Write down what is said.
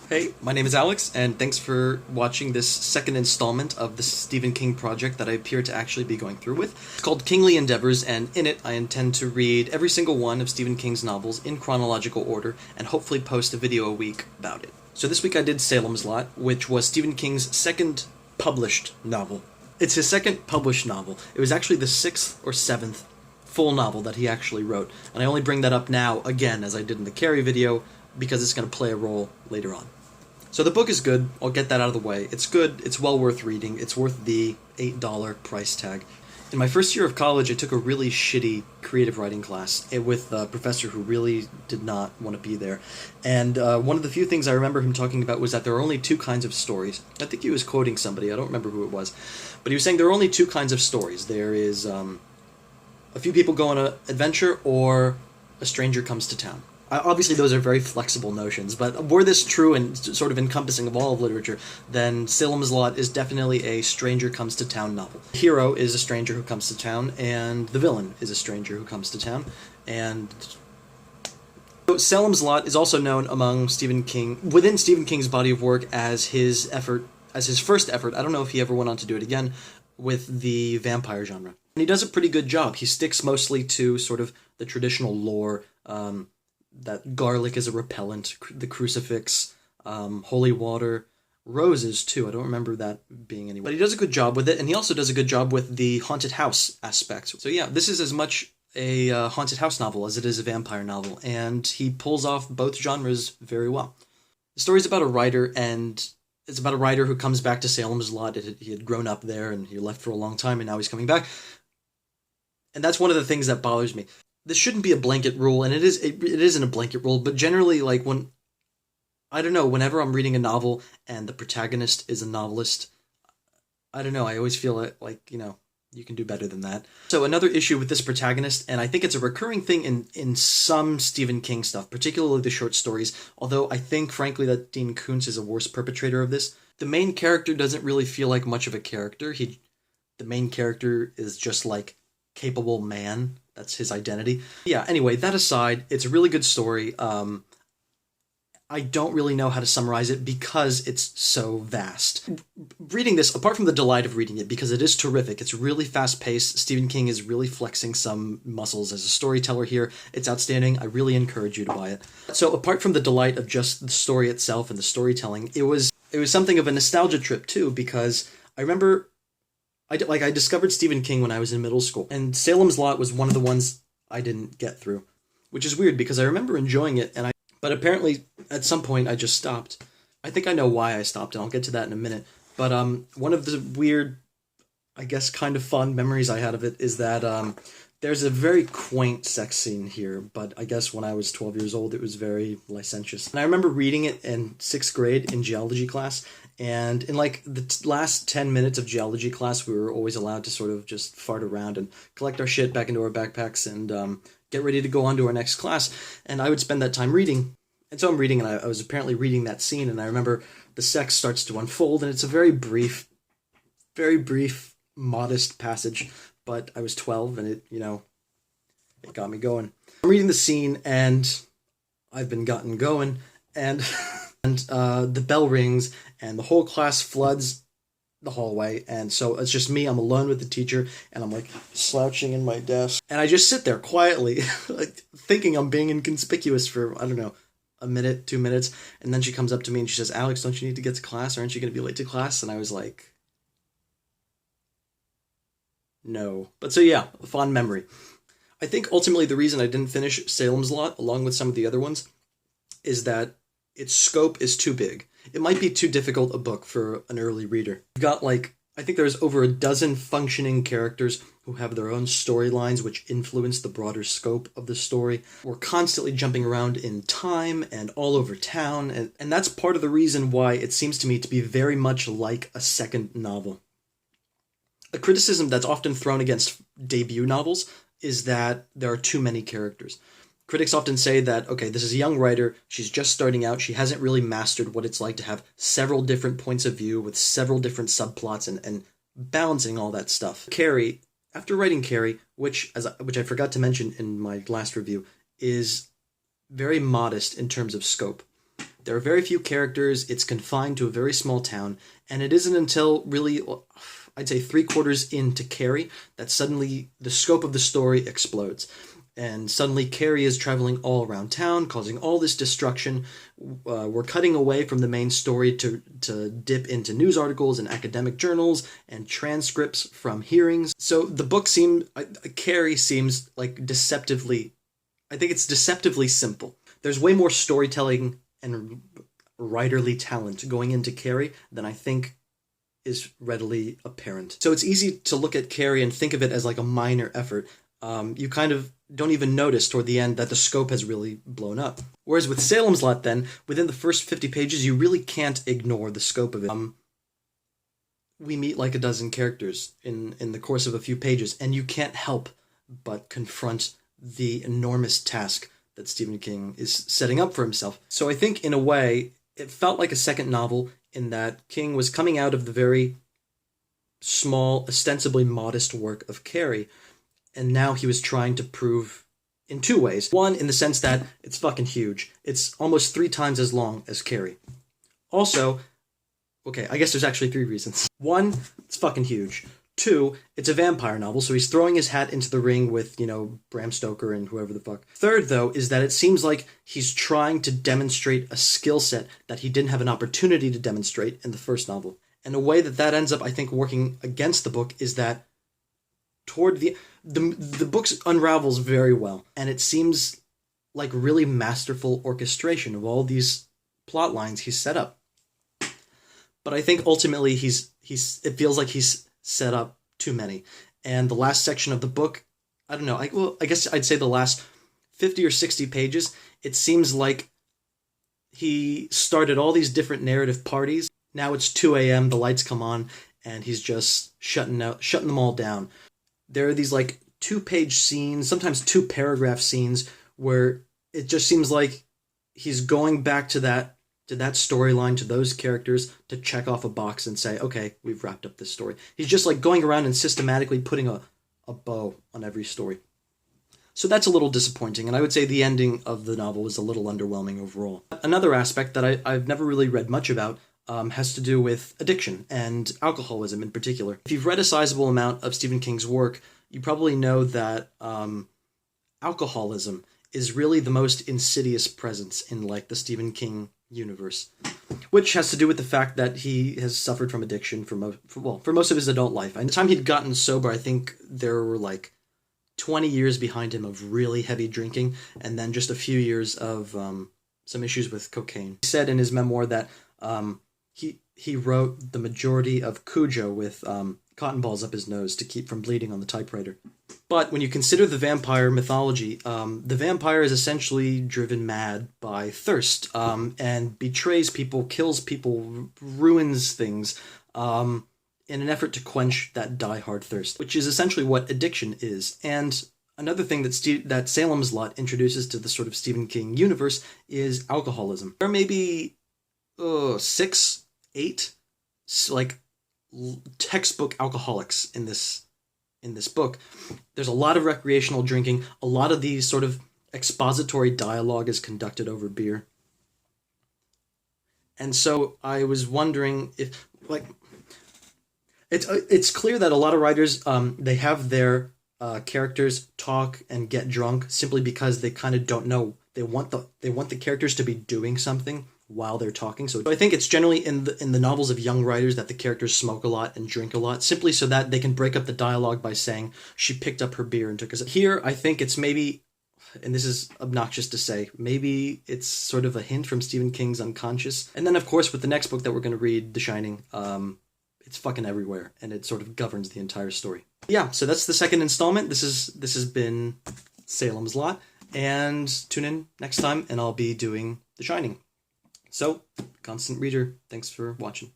Hey, my name is Alex, and thanks for watching this second installment of the Stephen King project that I appear to actually be going through with. It's called Kingly Endeavors, and in it I intend to read every single one of Stephen King's novels in chronological order, and hopefully post a video a week about it. So this week I did Salem's Lot, which was Stephen King's second published novel. It's his second published novel. It was actually the sixth or seventh full novel that he actually wrote, and I only bring that up now, again, as I did in the Carrie video, because it's going to play a role later on. So the book is good, I'll get that out of the way. It's good, it's well worth reading, it's worth the $8 price tag. In my first year of college, I took a really shitty creative writing class with a professor who really did not want to be there. And one of the few things I remember him talking about was that there are only two kinds of stories. I think he was quoting somebody, I don't remember who it was. But he was saying there are only two kinds of stories. There is a few people go on an adventure, or a stranger comes to town. Obviously, those are very flexible notions, but were this true and sort of encompassing of all of literature, then Salem's Lot is definitely a stranger comes to town novel. The hero is a stranger who comes to town, and the villain is a stranger who comes to town, and so Salem's Lot is also known among within Stephen King's body of work as his first effort. I don't know if he ever went on to do it again with the vampire genre. And he does a pretty good job. He sticks mostly to sort of the traditional lore, that garlic is a repellent, the crucifix, holy water, roses too. I don't remember that being anywhere. But he does a good job with it, and he also does a good job with the haunted house aspect. So yeah, this is as much a haunted house novel as it is a vampire novel, and he pulls off both genres very well. The story's about a writer, and it's about a writer who comes back to Salem's Lot. He had grown up there, and he left for a long time, and now he's coming back. And that's one of the things that bothers me. This shouldn't be a blanket rule, and it isn't a blanket rule, but generally, like, whenever I'm reading a novel and the protagonist is a novelist, I don't know, I always feel like, you can do better than that. So another issue with this protagonist, and I think it's a recurring thing in some Stephen King stuff, particularly the short stories, although I think, frankly, that Dean Koontz is a worse perpetrator of this. The main character doesn't really feel like much of a character. The main character is just, like, capable man. That's his identity. Yeah, anyway, that aside, it's a really good story. I don't really know how to summarize it because it's so vast. Reading this, apart from the delight of reading it, because it is terrific, it's really fast-paced. Stephen King is really flexing some muscles as a storyteller here. It's outstanding. I really encourage you to buy it. So apart from the delight of just the story itself and the storytelling, it was something of a nostalgia trip too, because I remember I discovered Stephen King when I was in middle school, and Salem's Lot was one of the ones I didn't get through, which is weird because I remember enjoying it, but apparently at some point I just stopped. I think I know why I stopped, and I'll get to that in a minute. But one of the weird, I guess, kind of fond memories I had of it is that there's a very quaint sex scene here, but I guess when I was 12 years old, it was very licentious. And I remember reading it in 6th grade in geology class, and in like the last 10 minutes of geology class, we were always allowed to sort of just fart around and collect our shit back into our backpacks and get ready to go on to our next class. And I would spend that time reading. And so I'm reading, and I was apparently reading that scene, and I remember the sex starts to unfold, and it's a very brief, modest passage. But I was 12, and it got me going. I'm reading the scene, and I've been gotten going, and the bell rings, and the whole class floods the hallway, and so it's just me. I'm alone with the teacher, and I'm like slouching in my desk, and I just sit there quietly, like thinking I'm being inconspicuous for, I don't know, a minute, 2 minutes, and then she comes up to me and she says, "Alex, don't you need to get to class? Aren't you going to be late to class?" And I was like, no. But so yeah, a fond memory. I think ultimately the reason I didn't finish Salem's Lot, along with some of the other ones, is that its scope is too big. It might be too difficult a book for an early reader. You've got I think there's over a dozen functioning characters who have their own storylines which influence the broader scope of the story. We're constantly jumping around in time and all over town, and that's part of the reason why it seems to me to be very much like a second novel. A criticism that's often thrown against debut novels is that there are too many characters. Critics often say that, okay, this is a young writer, she's just starting out, she hasn't really mastered what it's like to have several different points of view with several different subplots and balancing all that stuff. Carrie, after writing Carrie, which I forgot to mention in my last review, is very modest in terms of scope. There are very few characters, it's confined to a very small town, and it isn't until really, I'd say 3/4 into Carrie that suddenly the scope of the story explodes. And suddenly Carrie is traveling all around town, causing all this destruction. We're cutting away from the main story to dip into news articles and academic journals and transcripts from hearings. So the book Carrie seems like deceptively, I think it's deceptively simple. There's way more storytelling and writerly talent going into Carrie than I think is readily apparent. So it's easy to look at Carrie and think of it as like a minor effort. You kind of don't even notice toward the end that the scope has really blown up. Whereas with Salem's Lot, then, within the first 50 pages, you really can't ignore the scope of it. We meet like a dozen characters in the course of a few pages, and you can't help but confront the enormous task that Stephen King is setting up for himself. So I think, in a way, it felt like a second novel in that King was coming out of the very small, ostensibly modest work of Carrie, and now he was trying to prove in two ways. One, in the sense that it's fucking huge. It's almost 3 times as long as Carrie. Also, okay, I guess there's actually 3 reasons. 1, it's fucking huge. 2, it's a vampire novel, so he's throwing his hat into the ring with, Bram Stoker and whoever the fuck. Third, though, is that it seems like he's trying to demonstrate a skill set that he didn't have an opportunity to demonstrate in the first novel. And a way that ends up, I think, working against the book is that toward the book unravels very well, and it seems like really masterful orchestration of all these plot lines he's set up. But I think ultimately it feels like he's set up too many. And the last section of the book, I don't know, I guess I'd say the last 50 or 60 pages, it seems like he started all these different narrative parties. Now it's 2 a.m., the lights come on, and he's just shutting them all down. There are these 2-page scenes, sometimes 2-paragraph scenes, where it just seems like he's going back to that storyline, to those characters, to check off a box and say, okay, we've wrapped up this story. He's just going around and systematically putting a bow on every story. So that's a little disappointing, and I would say the ending of the novel is a little underwhelming overall. Another aspect that I've never really read much about has to do with addiction and alcoholism in particular. If you've read a sizable amount of Stephen King's work, you probably know that alcoholism is really the most insidious presence in the Stephen King universe, which has to do with the fact that he has suffered from addiction for most of his adult life. And the time he'd gotten sober, I think there were 20 years behind him of really heavy drinking, and then just a few years of some issues with cocaine. He said in his memoir that he wrote the majority of Cujo with cotton balls up his nose to keep from bleeding on the typewriter. But when you consider the vampire mythology, the vampire is essentially driven mad by thirst, and betrays people, kills people, ruins things, in an effort to quench that die-hard thirst, which is essentially what addiction is. And another thing that Salem's Lot introduces to the sort of Stephen King universe is alcoholism. There may be 6, 8, textbook alcoholics in this book. There's a lot of recreational drinking. A lot of these sort of expository dialogue is conducted over beer. And so I was wondering if, it's clear that a lot of writers, they have their characters talk and get drunk simply because they kind of don't know. They want the characters to be doing something while they're talking. So I think it's generally in the novels of young writers that the characters smoke a lot and drink a lot, simply so that they can break up the dialogue by saying, she picked up her beer and took a sip. Here, I think it's maybe, and this is obnoxious to say, maybe it's sort of a hint from Stephen King's unconscious. And then, of course, with the next book that we're going to read, The Shining, it's fucking everywhere, and it sort of governs the entire story. Yeah, so that's the second installment. This has been Salem's Lot, and tune in next time, and I'll be doing The Shining. So, constant reader, thanks for watching.